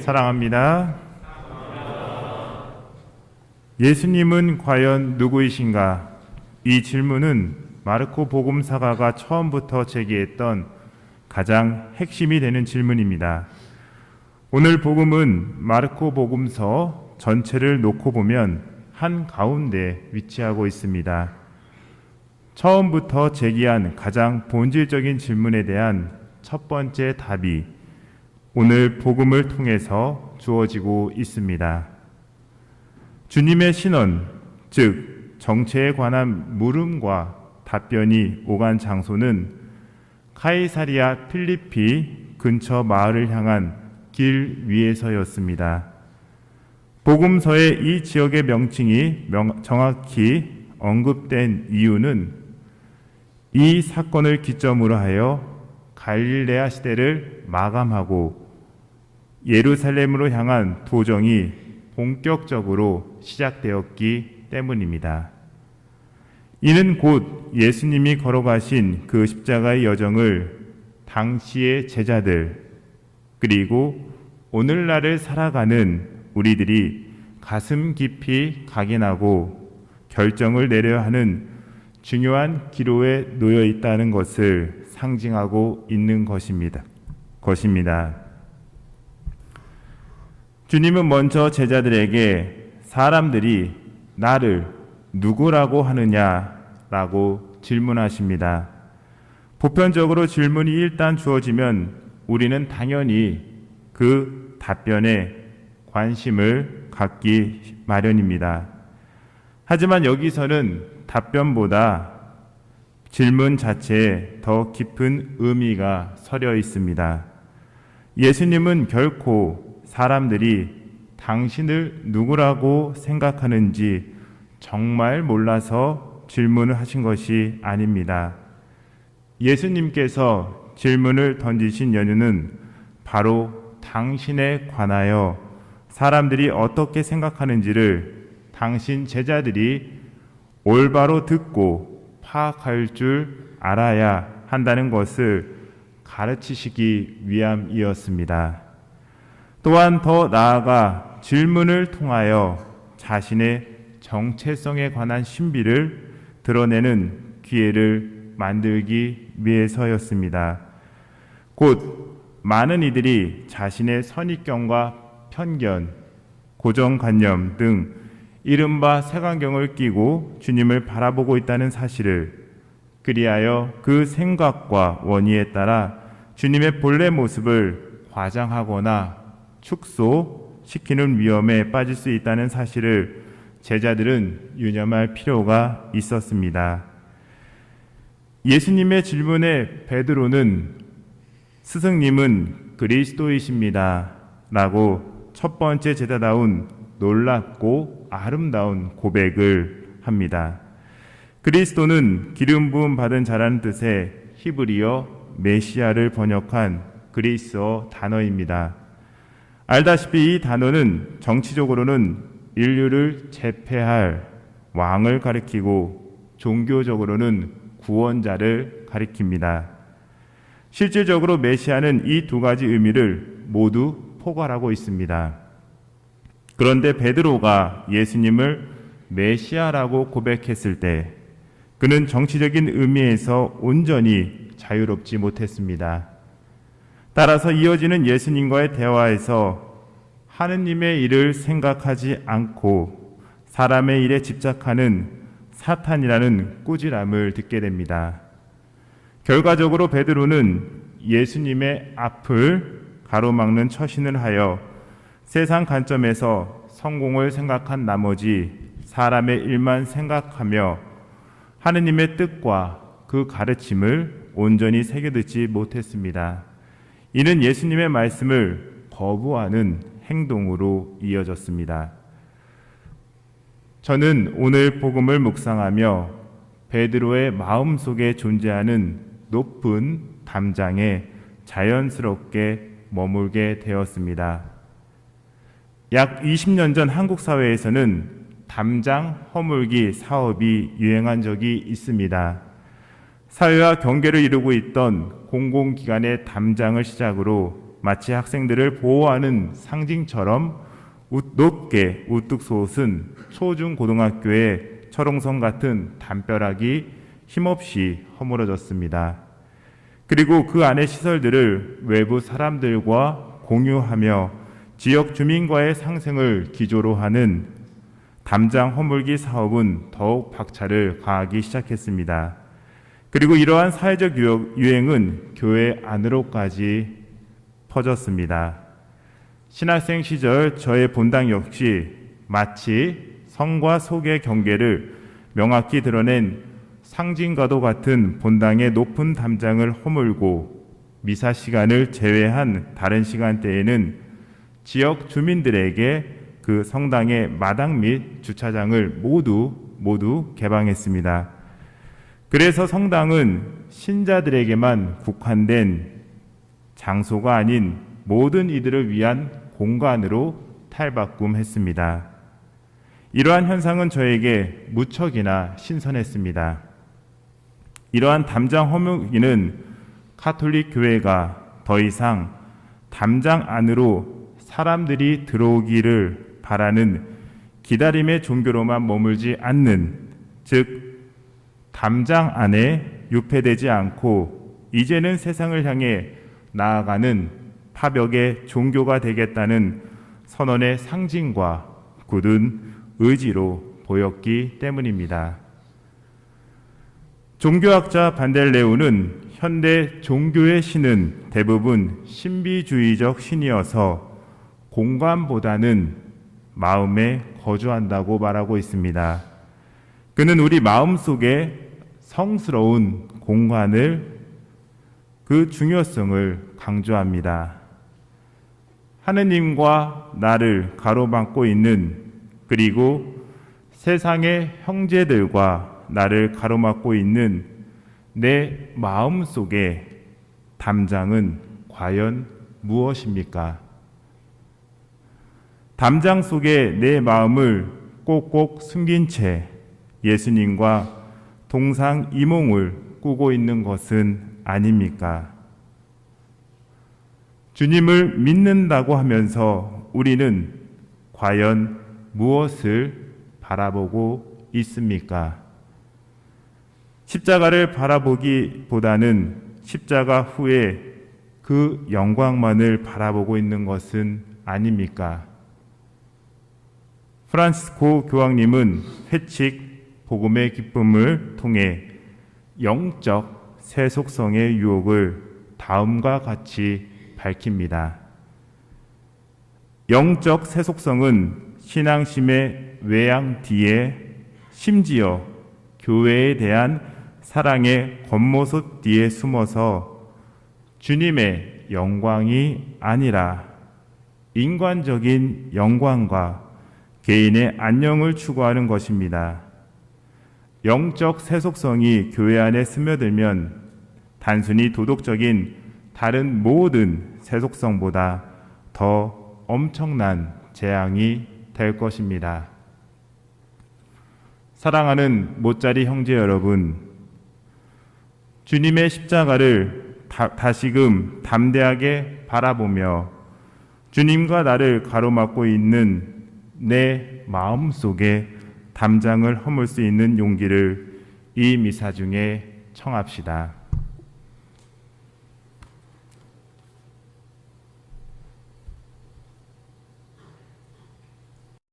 사랑합니다. 예수님은 과연 누구이신가? 이 질문은 마르코 복음사가가 처음부터 제기했던 가장 핵심이 되는 질문입니다. 오늘 복음은 마르코 복음서 전체를 놓고 보면 한가운데 위치하고 있습니다. 처음부터 제기한 가장 본질적인 질문에 대한 첫 번째 답이 오늘 복음을 통해서 주어지고 있습니다. 주님의 신원, 즉 정체에 관한 물음과 답변이 오간 장소는 카이사리아 필리피 근처 마을을 향한 길 위에서였습니다. 복음서의 이 지역의 명칭이 정확히 언급된 이유는 이 사건을 기점으로 하여 갈릴레아 시대를 마감하고 예루살렘으로 향한 도정이 본격적으로 시작되었기 때문입니다. 이는 곧 예수님이 걸어가신 그 십자가의 여정을 당시의 제자들 그리고 오늘날을 살아가는 우리들이 가슴 깊이 각인하고 결정을 내려야 하는 중요한 기로에 놓여 있다는 것을 상징하고 있는 것입니다. 주님은 먼저 제자들에게 사람들이 나를 누구라고 하느냐라고 질문하십니다. 보편적으로 질문이 일단 주어지면 우리는 당연히 그 답변에 관심을 갖기 마련입니다. 하지만 여기서는 답변보다 질문 자체에 더 깊은 의미가 서려 있습니다. 예수님은 결코 사람들이 당신을 누구라고 생각하는지 정말 몰라서 질문을 하신 것이 아닙니다. 예수님께서 질문을 던지신 연유는 바로 당신에 관하여 사람들이 어떻게 생각하는지를 당신 제자들이 올바로 듣고 파악할 줄 알아야 한다는 것을 가르치시기 위함이었습니다. 또한 더 나아가 질문을 통하여 자신의 정체성에 관한 신비를 드러내는 기회를 만들기 위해서였습니다. 곧 많은 이들이 자신의 선입견과 편견, 고정관념 등 이른바 색안경을 끼고 주님을 바라보고 있다는 사실을 그리하여 그 생각과 원의에 따라 주님의 본래 모습을 과장하거나 축소시키는 위험에 빠질 수 있다는 사실을 제자들은 유념할 필요가 있었습니다. 예수님의 질문에 베드로는 스승님은 그리스도이십니다 라고 첫 번째 제자다운 놀랍고 아름다운 고백을 합니다. 그리스도는 기름 부음 받은 자라는 뜻의 히브리어 메시아를 번역한 그리스어 단어입니다. 알다시피 이 단어는 정치적으로는 인류를 제패할 왕을 가리키고 종교적으로는 구원자를 가리킵니다. 실질적으로 메시아는 이 두 가지 의미를 모두 포괄하고 있습니다. 그런데 베드로가 예수님을 메시아라고 고백했을 때 그는 정치적인 의미에서 온전히 자유롭지 못했습니다. 따라서 이어지는 예수님과의 대화에서 하느님의 일을 생각하지 않고 사람의 일에 집착하는 사탄이라는 꾸지람을 듣게 됩니다. 결과적으로 베드로는 예수님의 앞을 가로막는 처신을 하여 세상 관점에서 성공을 생각한 나머지 사람의 일만 생각하며 하느님의 뜻과 그 가르침을 온전히 새겨듣지 못했습니다. 이는 예수님의 말씀을 거부하는 행동으로 이어졌습니다. 저는 오늘 복음을 묵상하며 베드로의 마음속에 존재하는 높은 담장에 자연스럽게 머물게 되었습니다. 약 20년 전 한국 사회에서는 담장 허물기 사업이 유행한 적이 있습니다. 사회와 경계를 이루고 있던 공공기관의 담장을 시작으로 마치 학생들을 보호하는 상징처럼 높게 우뚝 솟은 초중고등학교의 철옹성 같은 담벼락이 힘없이 허물어졌습니다. 그리고 그 안의 시설들을 외부 사람들과 공유하며 지역 주민과의 상생을 기조로 하는 담장 허물기 사업은 더욱 박차를 가하기 시작했습니다. 그리고 이러한 사회적 유행은 교회 안으로까지 퍼졌습니다. 신학생 시절 저의 본당 역시 마치 성과 속의 경계를 명확히 드러낸 상징과도 같은 본당의 높은 담장을 허물고 미사 시간을 제외한 다른 시간대에는 지역 주민들에게 그 성당의 마당 및 주차장을 모두 개방했습니다. 그래서 성당은 신자들에게만 국한된 장소가 아닌 모든 이들을 위한 공간으로 탈바꿈했습니다. 이러한 현상은 저에게 무척이나 신선했습니다. 이러한 담장 허물기는 가톨릭 교회가 더 이상 담장 안으로 사람들이 들어오기를 바라는 기다림의 종교로만 머물지 않는, 즉 담장 안에 유폐되지 않고 이제는 세상을 향해 나아가는 파벽의 종교가 되겠다는 선언의 상징과 굳은 의지로 보였기 때문입니다. 종교학자 반델레우는 현대 종교의 신은 대부분 신비주의적 신이어서 공간보다는 마음에 거주한다고 말하고 있습니다. 그는 우리 마음 속에 성스러운 공간을, 그 중요성을 강조합니다. 하느님과 나를 가로막고 있는, 그리고 세상의 형제들과 나를 가로막고 있는 내 마음 속의 담장은 과연 무엇입니까? 담장 속에 내 마음을 꼭꼭 숨긴 채 예수님과 동상이몽을 꾸고 있는 것은 아닙니까? 주님을 믿는다고 하면서 우리는 과연 무엇을 바라보고 있습니까? 십자가를 바라보기보다는 십자가 후에 그 영광만을 바라보고 있는 것은 아닙니까? 프란시스코 교황님은 회칙 복음의 기쁨을 통해 영적 세속성의 유혹을 다음과 같이 밝힙니다. 영적 세속성은 신앙심의 외양 뒤에, 심지어 교회에 대한 사랑의 겉모습 뒤에 숨어서 주님의 영광이 아니라 인간적인 영광과 개인의 안녕을 추구하는 것입니다. 영적 세속성이 교회 안에 스며들면 단순히 도덕적인 다른 모든 세속성보다 더 엄청난 재앙이 될 것입니다. 사랑하는 모짜리 형제 여러분, 주님의 십자가를 다시금 담대하게 바라보며 주님과 나를 가로막고 있는 내 마음 속에 담장을 허물 수 있는 용기를 이 미사 중에 청합시다.